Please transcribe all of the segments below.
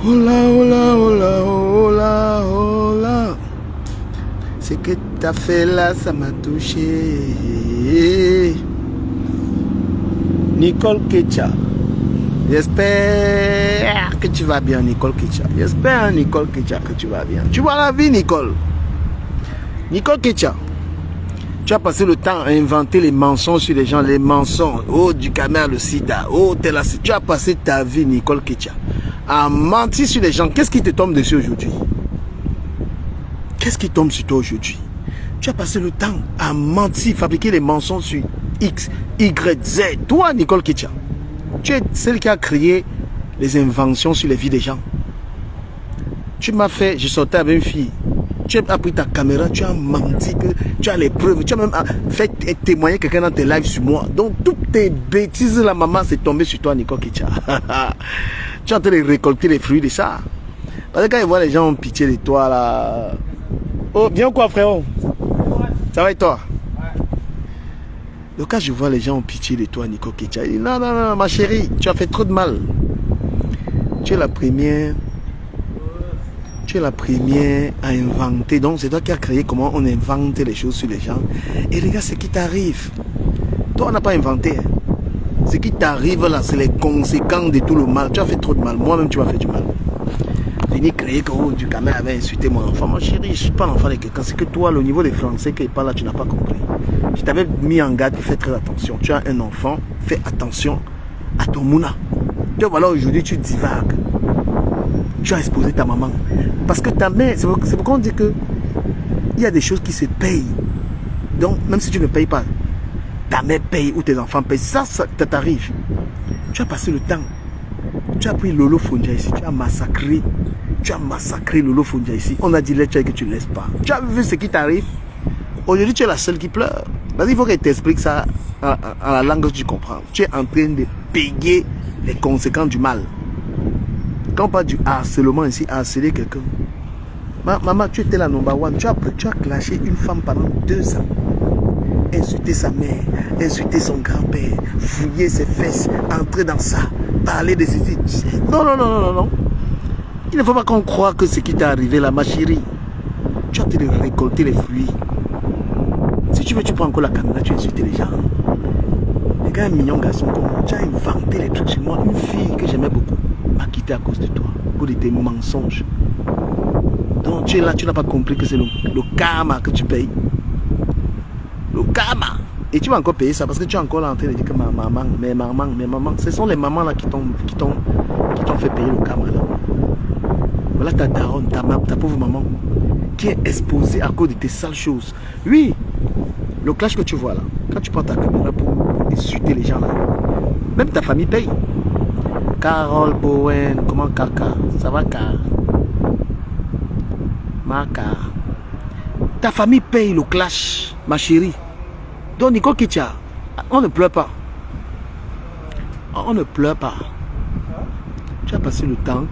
Hola, hola, hola, hola, hola. Ce que t'as fait là, ça m'a touché. Nicole Kecha. J'espère que tu vas bien, Nicole Kecha. J'espère, Nicole Kecha, que tu vas bien. Tu vois la vie, Nicole. Nicole Kecha. Tu as passé le temps à inventer les mensonges sur les gens, les mensonges. Oh, du camer, le sida. Oh, tel assis. Tu as passé ta vie, Nicole Kecha, à mentir sur les gens. Qu'est-ce qui te tombe dessus aujourd'hui? Qu'est-ce qui tombe sur toi aujourd'hui? Tu as passé le temps à mentir, fabriquer les mensonges sur X, Y, Z. Toi, Nicole Kecha, tu es celle qui a créé les inventions sur les vies des gens. Tu m'as fait, je sortais avec une fille. Tu as pris ta caméra, tu as menti, que tu as les preuves, tu as même fait témoigner quelqu'un dans tes lives sur moi. Donc toutes tes bêtises, la maman, c'est tombé sur toi, Nicole Kecha. Tu es en train de récolter les fruits de ça. Parce que quand ils voient les gens ont pitié de toi là. Oh, bien quoi, frérot? Ça va et toi? Donc quand je vois les gens ont pitié de toi, Nicole Kecha, il dit non, non, non, ma chérie, tu as fait trop de mal. Tu es la première. Tu es la première à inventer. Donc c'est toi qui as créé comment on invente les choses sur les gens. Et regarde ce qui t'arrive. Toi on n'a pas inventé. Hein. Ce qui t'arrive là, c'est les conséquences de tout le mal. Tu as fait trop de mal. Moi-même tu m'as fait du mal. Venir créer que oh, du caméra avait insulté mon enfant. Ma chérie, je ne suis pas l'enfant de quelqu'un. C'est que toi, le niveau des Français qui est pas là, tu n'as pas compris. Je t'avais mis en garde, fais très attention. Tu as un enfant, fais attention à ton mouna. Donc voilà, aujourd'hui tu divagues. Tu as exposé ta maman. Parce que ta mère, c'est pourquoi on dit que il y a des choses qui se payent. Donc, même si tu ne payes pas, ta mère paye ou tes enfants payent. Ça t'arrive. Tu as passé le temps. Tu as pris Lolo Fondia ici. Tu as massacré. Tu as massacré Lolo Fondia ici. On a dit là, que tu ne laisses pas. Tu as vu ce qui t'arrive. Aujourd'hui, tu es la seule qui pleure. Vas-y, il faut qu'elle t'explique ça en la langue que tu comprends. Tu es en train de payer les conséquences du mal. Quand on parle du harcèlement ici, harceler quelqu'un. Maman, tu étais la number one. Tu as clashé une femme pendant 2 ans. Insulter sa mère, insulter son grand-père, fouiller ses fesses, entrer dans ça, parler de ses idées. Non, non, non, non, non, non. Il ne faut pas qu'on croie que ce qui t'est arrivé là, ma chérie. Tu as de récolter les fruits. Si tu veux, tu prends encore la caméra, tu insultes les gens. Les gars, un mignon garçon comme moi, tu as inventé les trucs sur moi. Une fille que j'aimais beaucoup m'a quitté à cause de toi, pour tes mensonges. Donc tu es là, tu n'as pas compris que c'est le karma que tu payes. Le karma. Et tu vas encore payer ça parce que tu es encore là en train de dire que mes mamans, ce sont les mamans là qui t'ont fait payer le karma là. Voilà ta daronne, ta pauvre maman, qui est exposée à cause de tes sales choses. Oui, le clash que tu vois là, quand tu prends ta caméra pour insulter les gens là, même ta famille paye. Carole Bowen, comment Kaka? Ça va Car? Maka. Ta famille paye le clash, ma chérie. Donc Nicole Kecha, on ne pleure pas. On ne pleure pas. Tu as passé le temps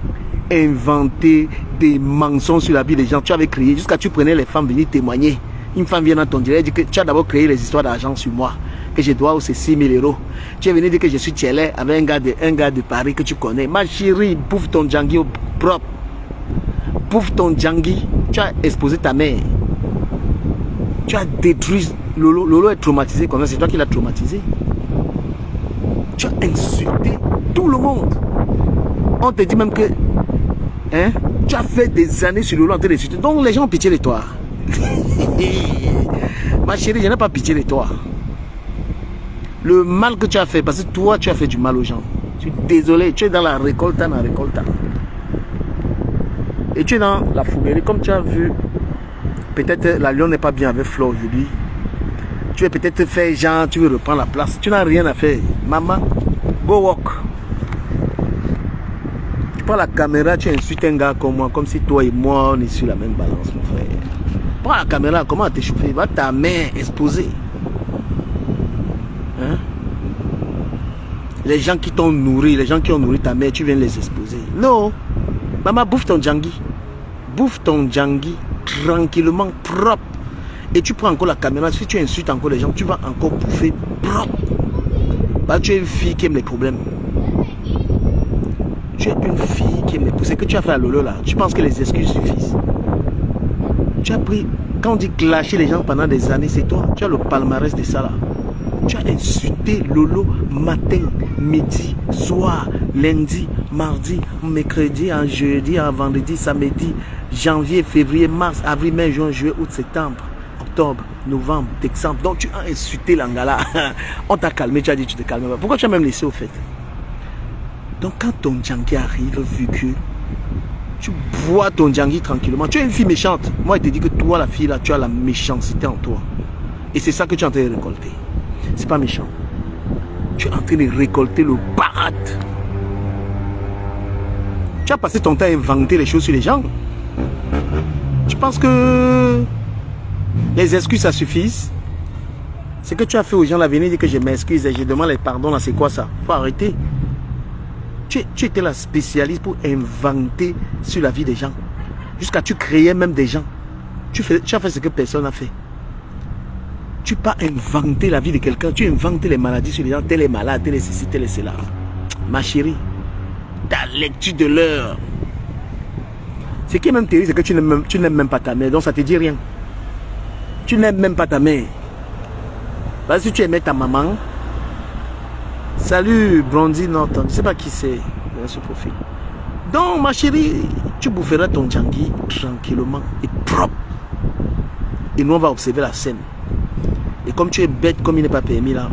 à inventer des mensonges sur la vie des gens. Tu avais créé, jusqu'à tu prenais les femmes venir témoigner. Une femme vient dans ton direct et dit que tu as d'abord créé les histoires d'argent sur moi. Que je dois aussi 6 000 €. Tu es venu dire que je suis tchélé avec un gars de Paris que tu connais. Ma chérie, bouffe ton djangui au propre. Bouffe ton djangui. Tu as exposé ta mère. Tu as détruit Lolo. Lolo est traumatisé comme ça. C'est toi qui l'as traumatisé. Tu as insulté tout le monde. On te dit même que hein, tu as fait des années sur Lolo en train d'insulter. Donc les gens ont pitié de toi. Ma chérie, je n'ai pas pitié de toi. Le mal que tu as fait, parce que toi, tu as fait du mal aux gens. Je suis désolé, tu es dans la récolte, et tu es dans la fouguerie, comme tu as vu. Peut-être la lion n'est pas bien avec Flo aujourd'hui. Tu es peut-être fait genre, tu veux reprendre la place. Tu n'as rien à faire. Maman, go walk. Tu prends la caméra, tu insultes un gars comme moi, comme si toi et moi, on est sur la même balance, mon frère. Prends la caméra, comment t'échauffer? Va ta main exposée. Hein? Les gens qui t'ont nourri, les gens qui ont nourri ta mère, tu viens les exposer. Non. Maman, bouffe ton djangui. Bouffe ton djangui tranquillement, propre. Et tu prends encore la caméra. Si tu insultes encore les gens, tu vas encore bouffer propre. Bah, tu es une fille qui aime les problèmes. Tu es une fille qui aime les pousser. Que tu as fait à Lolo là. Tu penses que les excuses suffisent? Tu as pris... Quand on dit clasher les gens pendant des années, c'est toi. Tu as le palmarès de ça là. Tu as insulté Lolo matin, midi, soir, lundi, mardi, mercredi, en jeudi, en vendredi, samedi, janvier, février, mars, avril, mai, juin, juillet, août, septembre, octobre, novembre, décembre. Donc tu as insulté l'Angala. On t'a calmé, tu as dit tu te calmes pas. Pourquoi tu as même laissé au fait? Donc quand ton Djangi arrive, vu que tu bois ton Djangi tranquillement, tu es une fille méchante. Moi je te dis que toi la fille là, tu as la méchanceté en toi. Et c'est ça que tu es en train de récolter. C'est pas méchant. Tu es en train de récolter le barat. Tu as passé ton temps à inventer les choses sur les gens. Tu penses que les excuses ça suffise? C'est que tu as fait aux gens la venir dire que je m'excuse et je demande les pardons là, c'est quoi ça? Faut arrêter. Tu étais la spécialiste pour inventer sur la vie des gens. Jusqu'à tu créais même des gens. Tu as fait ce que personne n'a fait. Tu n'as pas inventé la vie de quelqu'un. Tu as inventé les maladies sur les gens. Tel est malade, tel est ceci, tel est cela. Ma chérie, ta lecture de l'heure. Ce qui est même terrible, c'est que tu n'aimes même pas ta mère. Donc ça ne te dit rien. Tu n'aimes même pas ta mère. Parce que si tu aimais ta maman. Salut Blondie Norton. Je ne sais pas qui c'est dans ce profil. Donc ma chérie, tu boufferas ton Djangi tranquillement et propre. Et nous on va observer la scène. Et comme tu es bête, comme il n'est pas permis là.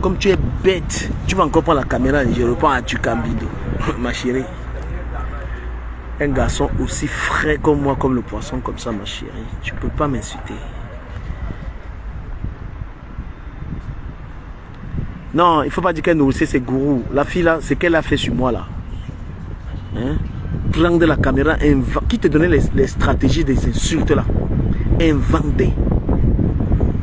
Comme tu es bête, tu vas encore prendre la caméra et je reprends à Tukambido. Ma chérie. Un garçon aussi frais comme moi, comme le poisson, comme ça ma chérie. Tu ne peux pas m'insulter. Non, il ne faut pas dire qu'elle nourrissait ses gourous. La fille là, c'est qu'elle a fait sur moi là. Hein? Prendre la caméra, qui te donnait les stratégies des insultes là. Inventer.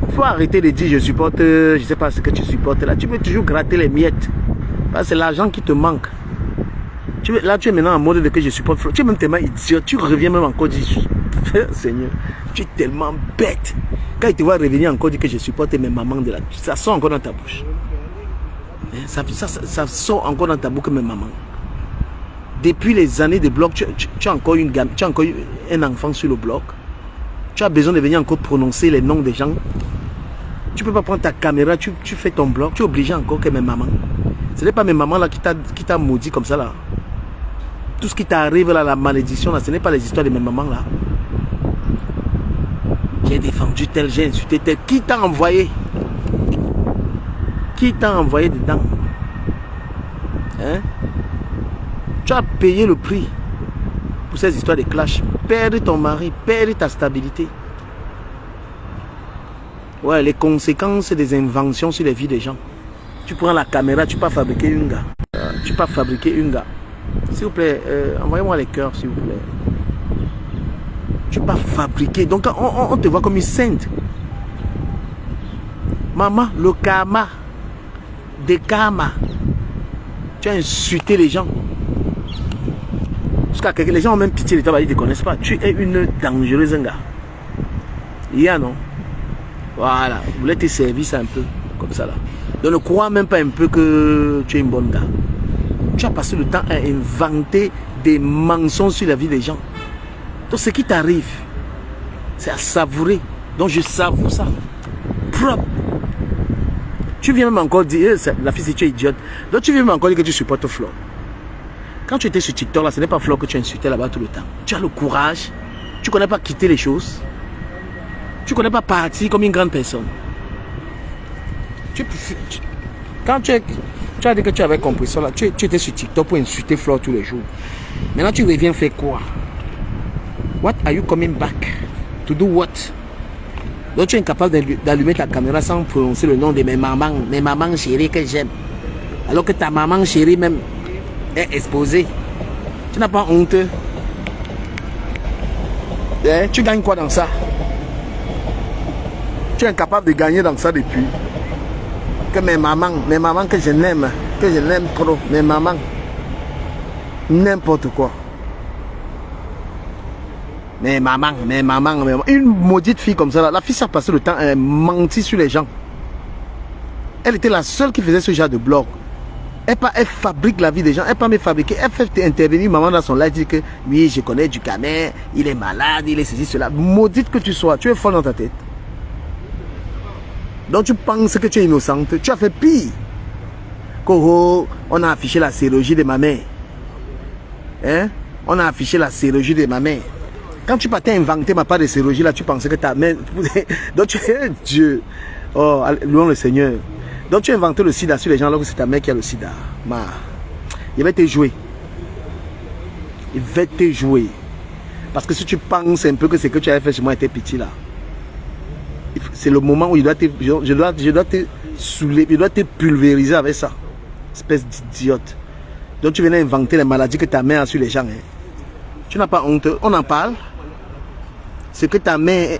Il faut arrêter de dire je supporte, je ne sais pas ce que tu supportes là. Tu peux toujours gratter les miettes. Parce que c'est l'argent qui te manque. Là tu es maintenant en mode de que je supporte. Tu es même tellement idiot. Tu reviens même encore dire Seigneur, tu es tellement bête. Quand il te voit revenir encore dire que je supporte mes mamans de là, ça sort encore dans ta bouche. Ça sort encore dans ta bouche mes mamans. Depuis les années de bloc, tu as encore une gamme, tu as encore un enfant sur le bloc. Tu as besoin de venir encore prononcer les noms des gens. Tu ne peux pas prendre ta caméra, tu fais ton blog, tu es obligé encore que mes mamans. Ce n'est pas mes mamans là qui t'a maudit comme ça là. Tout ce qui t'arrive là, la malédiction là, ce n'est pas les histoires de mes mamans là. J'ai défendu tel, j'ai insulté tel. Qui t'a envoyé? Qui t'a envoyé dedans? Hein? Tu as payé le prix pour ces histoires de clash. Perdre ton mari, perdre ta stabilité. Ouais, les conséquences des inventions sur les vies des gens. Tu prends la caméra, tu peux pas fabriquer une gars. Tu peux pas fabriquer une gars. S'il vous plaît, envoyez-moi les cœurs, s'il vous plaît. Tu peux pas fabriquer. Donc, on te voit comme une sainte. Maman, le karma. Des karma. Tu as insulté les gens. Jusqu'à que les gens ont même pitié de toi, ils ne te connaissent pas. Tu es une dangereuse gars. Il y a non. Voilà. Vous voulez te servir ça un peu. Comme ça là. Donc ne crois même pas un peu que tu es une bonne gars. Tu as passé le temps à inventer des mensonges sur la vie des gens. Donc ce qui t'arrive, c'est à savourer. Donc je savoure ça. Propre. Tu viens même encore dire, la fille si tu es idiote. Donc tu viens même encore dire que tu supportes Flo. Quand tu étais sur TikTok là, ce n'est pas Flo que tu insultais là-bas tout le temps. Tu as le courage. Tu ne connais pas quitter les choses. Tu ne connais pas partir comme une grande personne. Quand tu as dit que tu avais compris ça là, tu étais sur TikTok pour insulter Flo tous les jours. Maintenant tu reviens faire quoi? What are you coming back? To do what? Donc tu es incapable d'allumer ta caméra sans prononcer le nom de mes mamans chéries que j'aime. Alors que ta maman chérie même est exposée. Tu n'as pas honte? Tu gagnes quoi dans ça? Tu es incapable de gagner dans ça depuis. Que mes mamans que je n'aime trop, mes mamans, n'importe quoi. Mes mamans. Une maudite fille comme ça, là, la fille s'est passé le temps à mentir sur les gens. Elle était la seule qui faisait ce genre de blog. Elle fabrique la vie des gens. Elle peut me fabriquer. Elle fait intervenir maman dans son live. Dit que oui, je connais du Camet. Il est malade. Il est ceci, cela. Maudite que tu sois. Tu es folle dans ta tête. Donc tu penses que tu es innocente. Tu as fait pire. Koro, on a affiché la chirurgie de ma mère. Hein? On a affiché la chirurgie de ma mère. Quand tu partais inventer ma part de chirurgie, là, tu pensais que ta mère... Donc tu es Dieu. Oh, louons le Seigneur. Donc tu as inventé le sida sur les gens alors que c'est ta mère qui a le sida. Il va te jouer. Il va te jouer. Parce que si tu penses un peu que ce que tu avais fait chez moi était petit là, c'est le moment où je dois te saouler, je dois te pulvériser avec ça. Espèce d'idiote. Donc tu venais inventer les maladies que ta mère a sur les gens. Hein. Tu n'as pas honte. On en parle. Ce que ta mère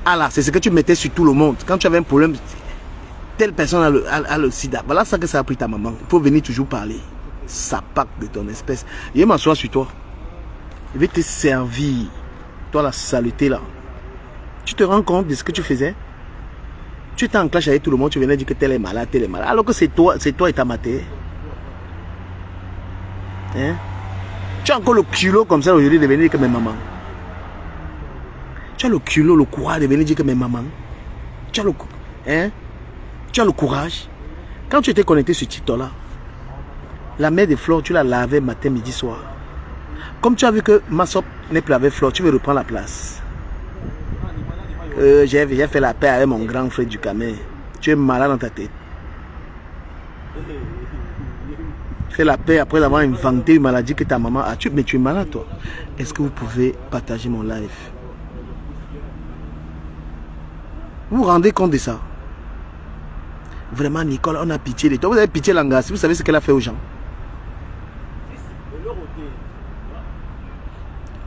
a là, c'est ce que tu mettais sur tout le monde. Quand tu avais un problème, telle personne a le sida. Voilà ça que ça a pris ta maman. Il faut venir toujours parler. Ça pack de ton espèce. Je vais m'asseoir sur toi. Je vais te servir. Toi la saleté là. Tu te rends compte de ce que tu faisais? Tu étais en clash avec tout le monde. Tu venais dire que tel est malade, tel est malade. Alors que c'est toi et ta maté. Hein? Tu as encore le culot comme ça aujourd'hui de venir dire que mes mamans. Tu as le culot, le courage de venir dire que mes mamans. Tu as le, hein? Tu as le courage. Quand tu étais connecté sur TikTok là, la mère de Flore, tu la lavais matin, midi, soir. Comme tu as vu que Massop n'est plus avec Flore, tu veux reprendre la place. J'ai fait la paix avec mon grand frère du Camet. Tu es malade dans ta tête. Fais la paix après avoir inventé une maladie que ta maman a. Mais tu es malade toi. Est-ce que vous pouvez partager mon live? Vous vous rendez compte de ça? Vraiment Nicole, on a pitié de toi. Vous avez pitié Langassi, vous savez ce qu'elle a fait aux gens?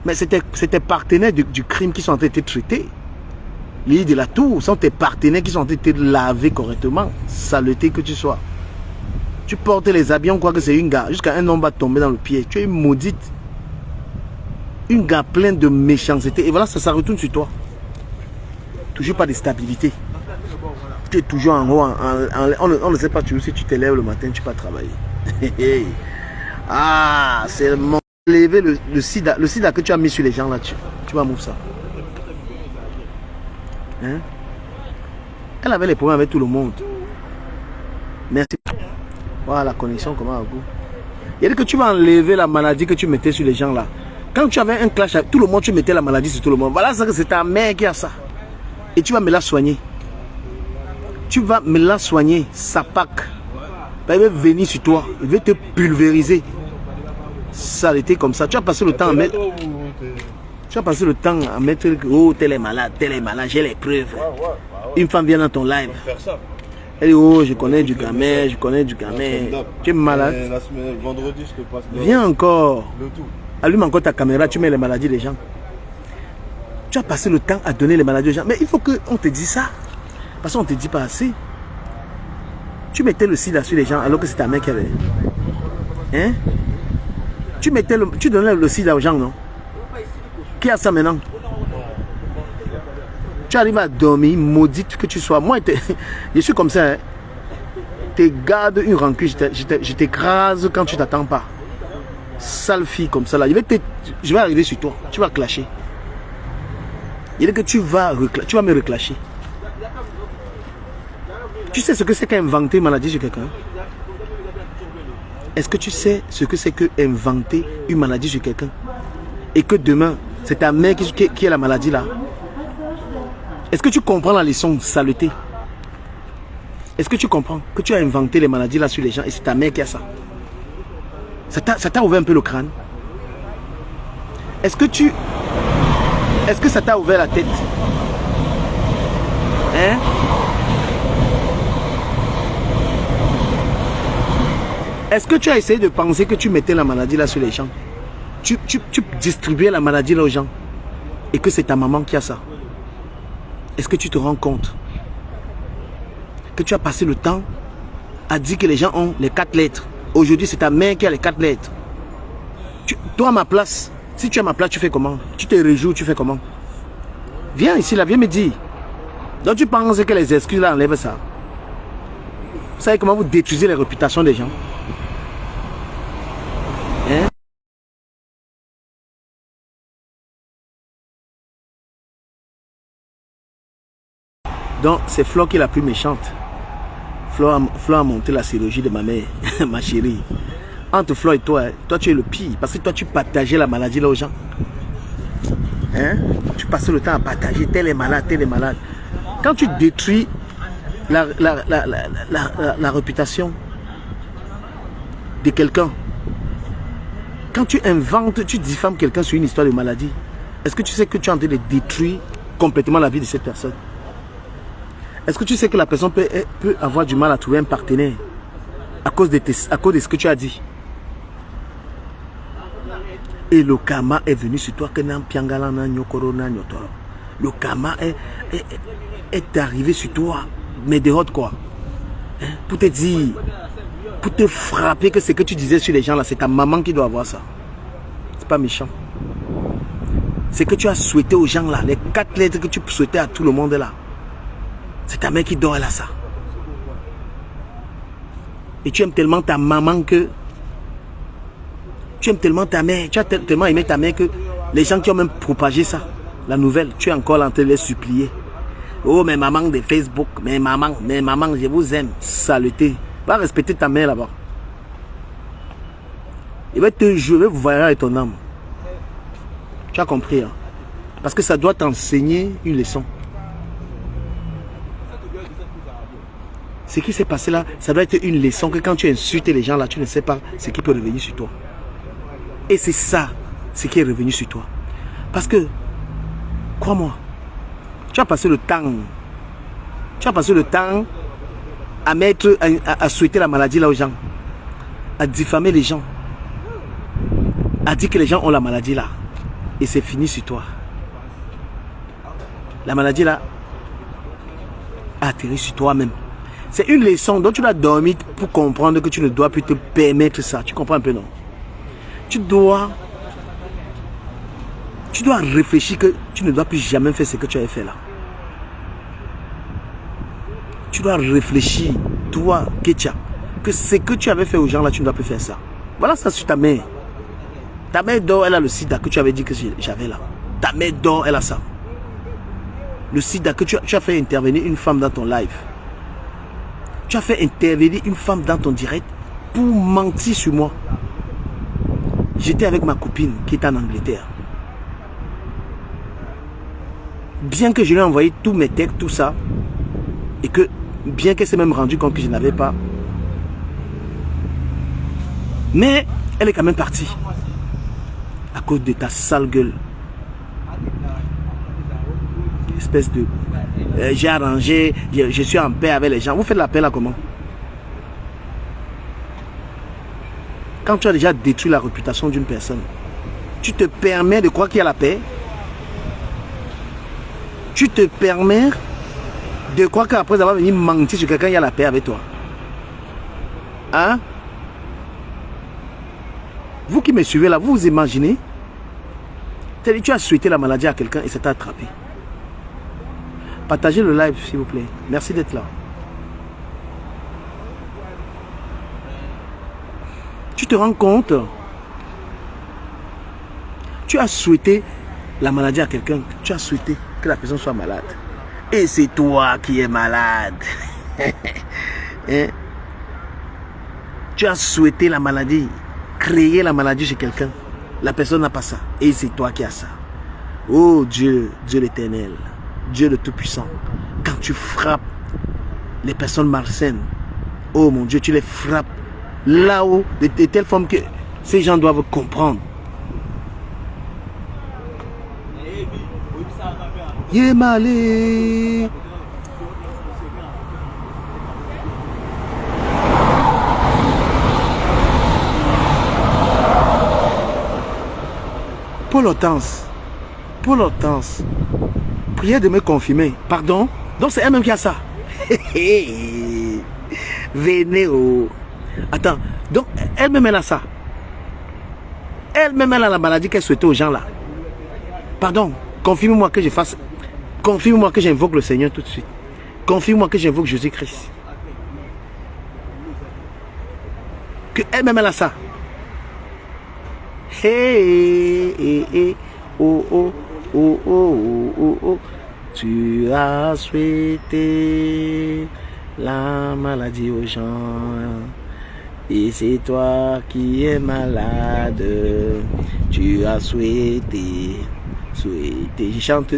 Mais c'est tes partenaires du crime qui sont en train d'être traités. Les de la tour sont tes partenaires qui sont en train de te laver correctement. Saleté que tu sois. Tu portes les habits, on croit que c'est une gare. Jusqu'à un homme va tomber dans le pied. Tu es une maudite. Une gare pleine de méchanceté. Et voilà, ça retourne sur toi. Toujours pas de stabilité. Tu es toujours en haut. On ne sait pas toujours si tu te lèves le matin, tu vas travailler. Ah, c'est mon lever le sida que tu as mis sur les gens là-dessus. Tu vas mourir ça. Hein? Elle avait les problèmes avec tout le monde. Merci. Voilà la connexion, comment à vous. Il dit que tu vas enlever la maladie que tu mettais sur les gens là. Quand tu avais un clash avec tout le monde, tu mettais la maladie sur tout le monde. Voilà ça que c'est ta mère qui a ça. Et tu vas me la soigner. Tu vas me la soigner, ça pack. Il va venir sur toi, il va te pulvériser. Ça était comme ça. Tu as passé le temps à mettre. Tu as passé le temps à mettre. Oh, tel est malade, j'ai les preuves. Une femme vient dans ton live. Elle dit, oh, je connais du gamin, Tu es malade. Vendredi, je te passe. Viens encore. Allume encore ta caméra, tu mets les maladies des gens. Tu as passé le temps à donner les maladies aux gens. Mais il faut qu'on te dise ça. Parce qu'on ne te dit pas assez. Tu mettais le sida sur les gens alors que c'est ta mère qui avait. Hein? Tu donnais le sida aux gens, non? Qui a ça maintenant? Tu arrives à dormir, maudite que tu sois. Moi, je suis comme ça. Hein. Tu gardes une rancune, je t'écrase quand tu t'attends pas. Sale fille comme ça là. Je vais arriver sur toi. Tu vas clasher. Il dit que tu vas me reclasher. Tu sais ce que c'est qu'inventer une maladie sur quelqu'un? Est-ce que tu sais ce que c'est qu'inventer une maladie sur quelqu'un? Et que demain, c'est ta mère qui a la maladie là? Est-ce que tu comprends la leçon, saleté? Est-ce que tu comprends que tu as inventé les maladies là sur les gens et c'est ta mère qui a ça? Ça t'a ouvert un peu le crâne? Est-ce que ça t'a ouvert la tête? Hein? Est-ce que tu as essayé de penser que tu mettais la maladie là sur les gens? Tu distribuais la maladie là aux gens et que c'est ta maman qui a ça? Est-ce que tu te rends compte que tu as passé le temps à dire que les gens ont les 4 lettres? Aujourd'hui, c'est ta mère qui a les 4 lettres. Toi, à ma place, si tu es à ma place, tu fais comment? Tu te réjouis, tu fais comment? Viens ici, là, viens me dire. Donc, tu penses que les excuses là enlèvent ça? Vous savez comment vous détruisez les réputations des gens? Donc, c'est Flore qui est la plus méchante. Flore a monté la chirurgie de ma mère, ma chérie. Entre Flore et toi, toi tu es le pire. Parce que toi, tu partageais la maladie là aux gens. Hein? Tu passais le temps à partager, tel est malade, tel est malade. Quand tu détruis la réputation de quelqu'un, quand tu inventes, tu diffames quelqu'un sur une histoire de maladie, est-ce que tu sais que tu es en train de détruire complètement la vie de cette personne? Est-ce que tu sais que la personne peut avoir du mal à trouver un partenaire à cause de ce que tu as dit? Et le karma est venu sur toi. Le karma est arrivé sur toi. Mais de haute quoi? Hein? Pour te dire, pour te frapper que ce que tu disais sur les gens là, c'est ta maman qui doit avoir ça. C'est pas méchant. Ce que tu as souhaité aux gens là, les 4 lettres que tu souhaitais à tout le monde là, c'est ta mère qui dort, elle a ça. Et tu aimes tellement ta maman que... Tu aimes tellement ta mère, tu as tellement aimé ta mère que les gens qui ont même propagé ça, la nouvelle, tu es encore en train de les supplier. Oh, mes mamans de Facebook, mes mamans, je vous aime. Saleté. Va respecter ta mère là-bas. Il va te jouer, vous voyez avec ton âme. Tu as compris, hein? Parce que ça doit t'enseigner une leçon. Ce qui s'est passé là, ça doit être une leçon que quand tu insultes les gens là, tu ne sais pas ce qui peut revenir sur toi. Et c'est ça, ce qui est revenu sur toi. Parce que, crois-moi, tu as passé le temps. Tu as passé le temps à mettre, à souhaiter la maladie là aux gens. À diffamer les gens. À dire que les gens ont la maladie là. Et c'est fini sur toi. La maladie là a atterri sur toi-même. C'est une leçon dont tu dois dormir pour comprendre que tu ne dois plus te permettre ça. Tu comprends un peu, non? Tu dois réfléchir que tu ne dois plus jamais faire ce que tu avais fait là. Tu dois réfléchir, toi, Ketia, que ce que tu avais fait aux gens là, tu ne dois plus faire ça. Voilà ça sur ta mère. Ta mère dort, elle a le sida que tu avais dit que j'avais là. Ta mère dort, elle a ça. Le sida que tu as fait intervenir une femme dans ton live. Tu as fait intervenir une femme dans ton direct pour mentir sur moi. J'étais avec ma copine qui est en Angleterre. Bien que je lui ai envoyé tous mes textes, tout ça, et que bien qu'elle s'est même rendue compte que je n'avais pas, mais elle est quand même partie à cause de ta sale gueule. Espèce de... j'ai arrangé, je suis en paix avec les gens. Vous faites la paix là comment? Quand tu as déjà détruit la réputation d'une personne, tu te permets de croire qu'il y a la paix. Tu te permets de croire qu'après avoir venu mentir sur quelqu'un, il y a la paix avec toi. Hein? Vous qui me suivez là, vous vous imaginez? Tu as souhaité la maladie à quelqu'un et ça t'a attrapé. Partagez le live s'il vous plaît. Merci d'être là. Tu te rends compte? Tu as souhaité la maladie à quelqu'un. Tu as souhaité que la personne soit malade. Et c'est toi qui es malade. Hein? Tu as souhaité la maladie. Créer la maladie chez quelqu'un. La personne n'a pas ça. Et c'est toi qui as ça. Oh Dieu, Dieu l'éternel. Dieu le Tout-Puissant. Quand tu frappes les personnes malsaines, oh mon Dieu, tu les frappes là-haut de telle forme que ces gens doivent comprendre. Yémalé. Paul Hortense. Paul Hortense. Prière de me confirmer. Pardon? Donc c'est elle-même qui a ça. Venez oh. Attends. Donc elle-même elle a ça. Elle-même elle a la maladie qu'elle souhaitait aux gens là. Pardon. Confirme-moi que je fasse. Confirme-moi que j'invoque le Seigneur tout de suite. Confirme-moi que j'invoque Jésus-Christ. Que elle-même elle a ça. Hey, hey, hey, oh, oh, oh, oh, oh, oh. Tu as souhaité la maladie aux gens. Et c'est toi qui es malade. Tu as souhaité. Je chante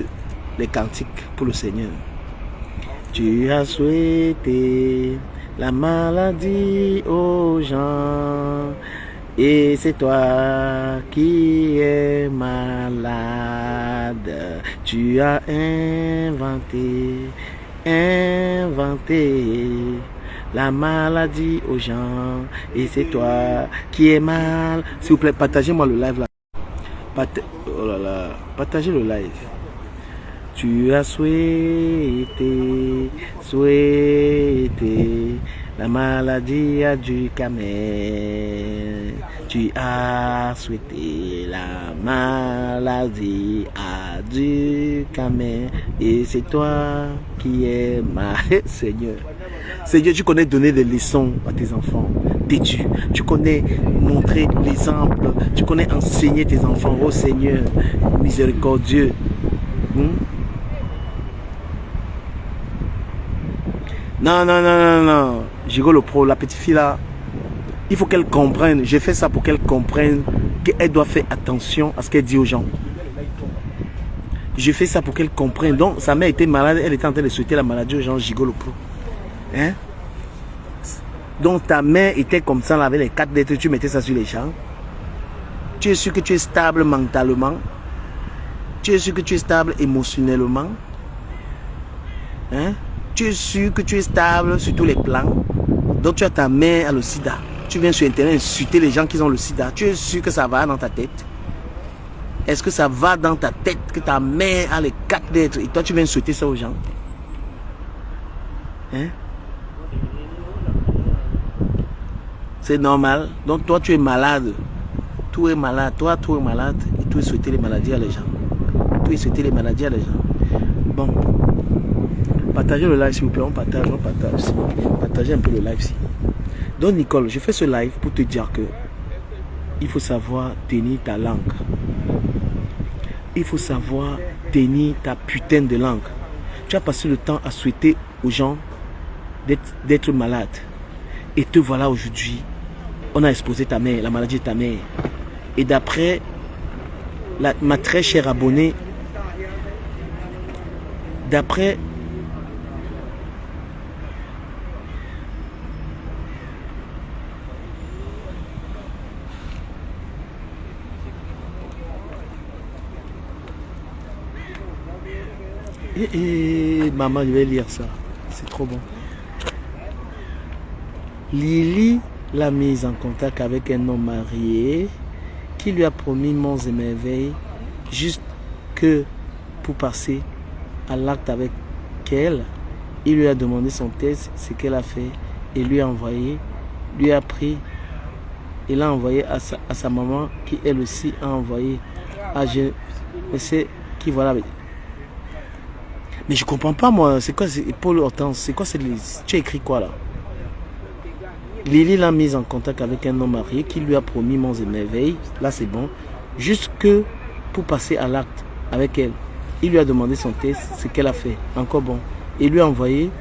les cantiques pour le Seigneur. Tu as souhaité la maladie aux gens. Et c'est toi qui es malade. Tu as inventé la maladie aux gens. Et c'est toi qui es mal. S'il vous plaît, partagez-moi le live là. Oh là là, partagez le live. Tu as souhaité la maladie à du camel. Tu as souhaité la maladie à du camel. Et c'est toi qui es ma Seigneur. Seigneur, tu connais donner des leçons à tes enfants. Têtu. Tu connais montrer l'exemple. Tu connais enseigner tes enfants. Oh Seigneur, miséricordieux. Non. Gigo le pro, la petite fille là, il faut qu'elle comprenne. J'ai fait ça pour qu'elle comprenne qu'elle doit faire attention à ce qu'elle dit aux gens. J'ai fait ça pour qu'elle comprenne. Donc, sa mère était malade, elle était en train de souhaiter la maladie aux gens, Gigo le pro. Hein? Donc, ta mère était comme ça, là, avec les 4 lettres, tu mettais ça sur les gens. Tu es sûr que tu es stable mentalement? Tu es sûr que tu es stable émotionnellement? Hein? Tu es sûr que tu es stable sur tous les plans. Donc tu as ta mère à le sida. Tu viens sur internet insulter les gens qui ont le sida. Tu es sûr que ça va dans ta tête? Est-ce que ça va dans ta tête que ta mère a les 4 lettres et toi tu viens insulter ça aux gens? Hein? C'est normal. Donc toi tu es malade. Tout est malade. Toi tu es malade et tu es souhaiter les maladies à les gens. Tu es souhaiter les maladies à les gens. Bon. Partagez le live s'il vous plaît, on partage. Partagez un peu le live ici. Donc Nicole, je fais ce live pour te dire que il faut savoir tenir ta langue. Il faut savoir tenir ta putain de langue. Tu as passé le temps à souhaiter aux gens d'être malades. Et te voilà aujourd'hui. On a exposé ta mère, la maladie de ta mère. Et d'après ma très chère abonnée, d'après maman, je vais lire ça. C'est trop bon. Lily l'a mise en contact avec un homme marié qui lui a promis monts et merveilles juste que pour passer à l'acte avec elle. Il lui a demandé son test, ce qu'elle a fait et lui a envoyé, lui a pris et l'a envoyé à sa maman qui elle aussi a envoyé à je ne sais qui voilà. Mais je comprends pas moi, c'est quoi Paul Hortense, c'est quoi tu as écrit quoi là? Lily l'a mise en contact avec un homme marié qui lui a promis monts et merveilles, là c'est bon, juste que pour passer à l'acte avec elle. Il lui a demandé son test, ce qu'elle a fait, encore bon. Il lui a envoyé,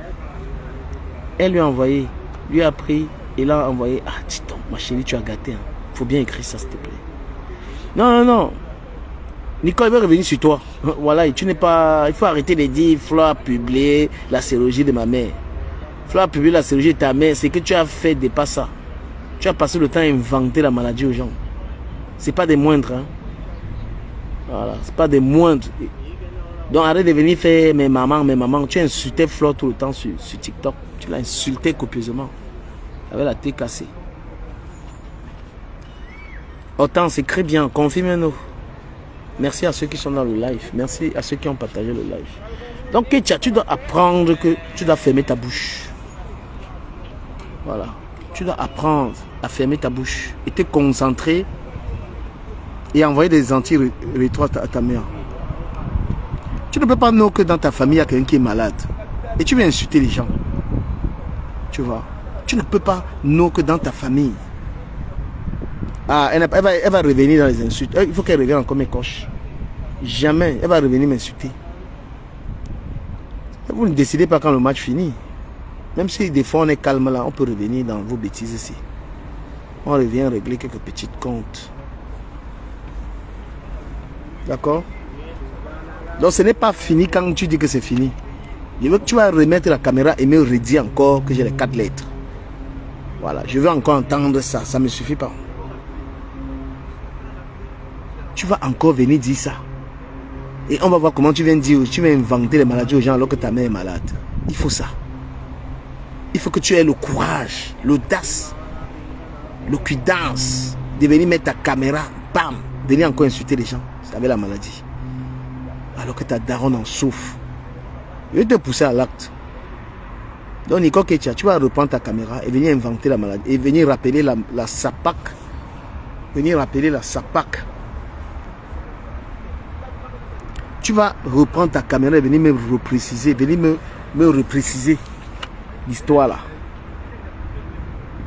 elle lui a envoyé, lui a pris et l'a envoyé. Ah dis donc, ma chérie, tu as gâté, hein. Faut bien écrire ça s'il te plaît. Non. Nicole va revenir sur toi. Voilà, tu n'es pas. Il faut arrêter de dire Flo a publié la chirurgie de ma mère. Flo a publié la chirurgie de ta mère. C'est que tu as fait des pas ça. Tu as passé le temps à inventer la maladie aux gens. C'est pas des moindres. Hein. Voilà, c'est pas des moindres. Donc arrête de venir faire mes mamans. Tu as insulté Flo tout le temps sur TikTok. Tu l'as insulté copieusement. Avec la tête cassée. Autant, c'est très bien. Confirme-nous. Merci à ceux qui sont dans le live. Merci à ceux qui ont partagé le live. Donc, Ketia, tu dois apprendre que tu dois fermer ta bouche. Voilà. Tu dois apprendre à fermer ta bouche et te concentrer et envoyer des anti-rétroits à ta mère. Tu ne peux pas know que dans ta famille, il y a quelqu'un qui est malade. Et tu viens insulter les gens. Tu vois. Tu ne peux pas know que dans ta famille. Ah, elle va revenir dans les insultes. Il faut qu'elle revienne encore mes coches. Jamais. Elle va revenir m'insulter. Vous ne décidez pas quand le match finit. Même si des fois on est calme là, on peut revenir dans vos bêtises ici. On revient régler quelques petits comptes. D'accord? Donc ce n'est pas fini quand tu dis que c'est fini. Je veux que tu vas remettre la caméra et me redire encore que j'ai les 4 lettres. Voilà, je veux encore entendre ça, ça ne me suffit pas. Tu vas encore venir dire ça. Et on va voir comment tu viens dire, tu vas inventer les maladies aux gens alors que ta mère est malade. Il faut ça. Il faut que tu aies le courage, l'audace, le cuidance de venir mettre ta caméra, bam, de venir encore insulter les gens avec la maladie. Alors que ta daronne en souffre. Je vais te pousser à l'acte. Donc Nico Ketia, tu vas reprendre ta caméra et venir inventer la maladie. Et venir rappeler la SAPAC. Venir rappeler la SAPAC. Tu vas reprendre ta caméra et venir me repréciser. Venir me repréciser l'histoire là.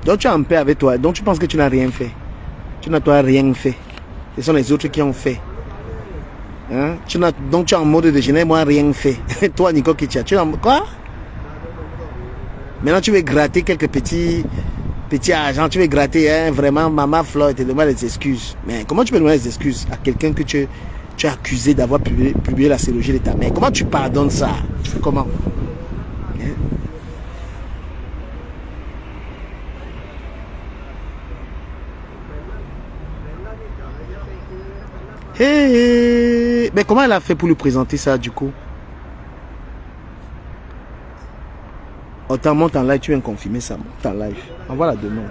Donc tu es en paix avec toi. Donc tu penses que tu n'as rien fait. Tu n'as toi rien fait. Ce sont les autres qui ont fait. Hein? Donc tu es en mode de je n'ai moi rien fait. Toi Nico Ketia, tu es en quoi? Maintenant tu veux gratter quelques petits argent, tu veux gratter hein, vraiment Maman Fleur te demande des excuses. Mais comment tu peux demander des excuses à quelqu'un que tu as accusé d'avoir publié la chirurgie de ta mère? Comment tu pardonnes ça? Tu fais comment? Hein? Hey, mais comment elle a fait pour lui présenter ça du coup? Autant monte en live, tu viens confirmer ça, monte en live. Envoie la demande.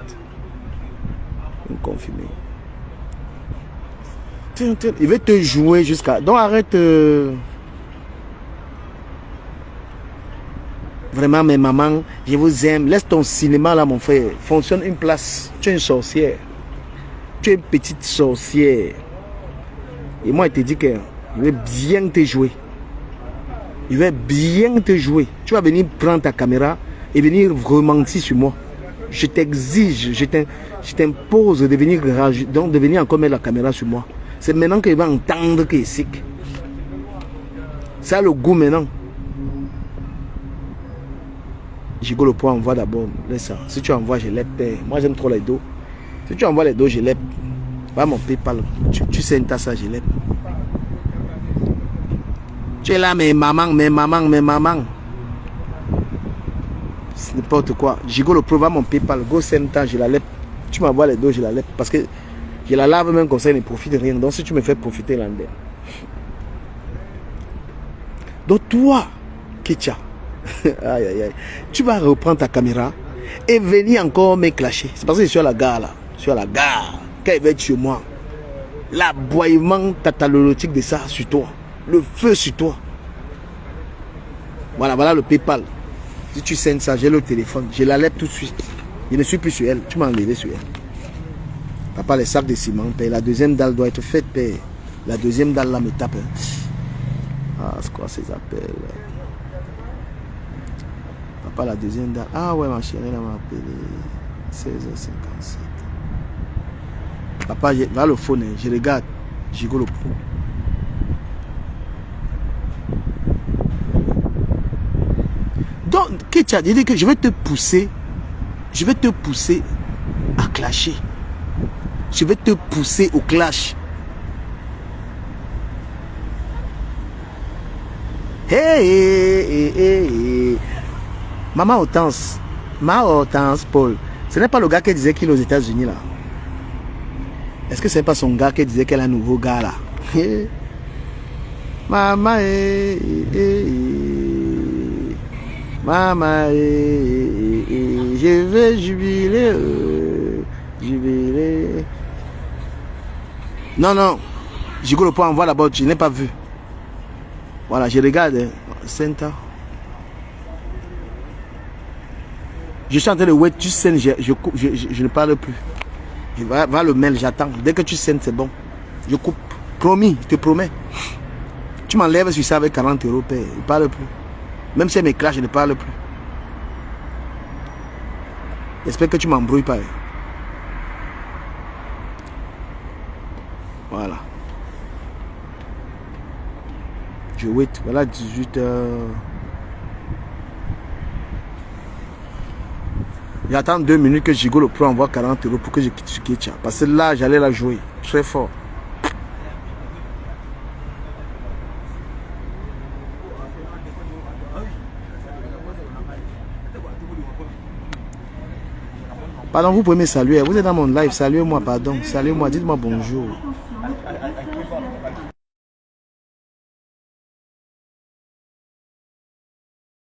Confirmer. Il veut te jouer jusqu'à... Donc arrête... Vraiment mes mamans, je vous aime. Laisse ton cinéma là mon frère. Fonctionne une place. Tu es une sorcière. Tu es une petite sorcière. Et moi, il te dit que je vais bien te jouer. Je vais bien te jouer. Tu vas venir prendre ta caméra et venir rementir sur moi. Je t'exige, je t'impose de venir, donc de venir encore mettre la caméra sur moi. C'est maintenant qu'il va entendre qu'il est sick. Ça a le goût maintenant. Jigo le poids envoie d'abord. Laisse ça. Si tu envoies, je l'aide. Moi j'aime trop les dos. Si tu envoies les dos, je l'aide. Va mon PayPal. Tu sais une tasse, ça, je l'aide. Tu es là, mes mamans. C'est n'importe quoi. Jigo le pro, va mon PayPal. Go Senta, je la lève. Tu m'envoies les dos, je la lève. Parce que je la lave même comme ça, il ne profite de rien. Donc si tu me fais profiter, l'andé. Donc toi, Ketia, aïe aïe aïe, tu vas reprendre ta caméra et venir encore me clasher. C'est parce que je suis à la gare là. Je suis à la gare. Quand il va être chez moi, l'aboiement tatalolotique de ça sur toi. Le feu sur toi. Voilà le PayPal. Si tu sens ça, j'ai le téléphone. Je la lève tout de suite. Je ne suis plus sur elle. Tu m'as enlevé sur elle. Papa, les sacs de ciment, paye. La deuxième dalle doit être faite, paye. La deuxième dalle là me tape. Ah, c'est quoi ces appels? Papa, la deuxième dalle. Ah ouais, ma chérie, elle m'a appelé. 16h57. Papa, va le phone, je regarde. Jigo le pro. Donc, Ketia, dit que je vais te pousser à clasher. Je vais te pousser au clash. Hey. Maman Hortense, Paul, ce n'est pas le gars qui disait qu'il est aux États-Unis là. Est-ce que c'est pas son gars qui disait qu'elle a un nouveau gars là? Maman, maman, je vais jubiler. Non. Jigo le point, envoie là-bas, je n'ai pas vu. Voilà, je regarde. Center. Je suis en train de wait, tu scènes, je ne parle plus. Va le mail, j'attends. Dès que tu scènes, c'est bon. Je coupe. Promis, je te promets. Tu m'enlèves sur ça avec 40 €, paye. Je ne parle plus. Même si elle me clash, je ne parle plus. J'espère que tu m'embrouilles pas. Voilà. Je wait. Voilà 18h. J'attends 2 minutes que Gigolo Pro envoie 40 € pour que je quitte Sukecha. Parce que là, j'allais la jouer. Très fort. Pardon, vous pouvez me saluer. Vous êtes dans mon live. Saluez-moi, pardon. Saluez-moi, dites-moi bonjour.